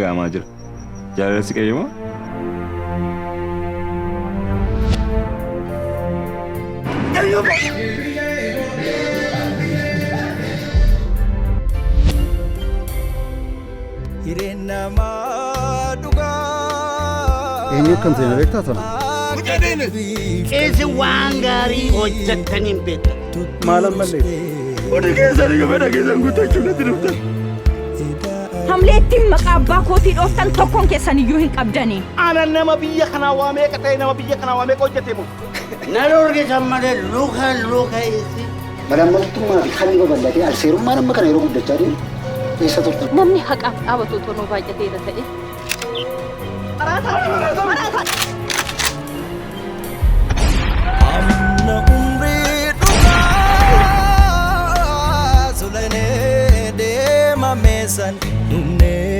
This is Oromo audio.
Gaamaa jira. Jaalala si qayyamoo? Eenyu kan seenaa beektaa sana? Keessa waan gaarii hojjettaniin beekta. Maalan mallee? Oduu keessanii gabadha keessan guuttachuu natti dhuftan. Hamleettiin maqaa abbaa kootii dhooftan tokkoon keessan iyyuu hin qabdanii. Ana nama biyya kanaa waa meeqa ta'e nama biyya kanaa waa meeqa hojjete moo? Na dorgeessan malee luka isi. Malaammaltummaa fi haalli babal'atee alseerummaa nama kana yeroo guddachaa deemu eessa turtan? Namni haqaaf dhaabatu tonoo baay'ateera ta'e. Amna umrii dhugaa sulanee deema meesaan dhumnee.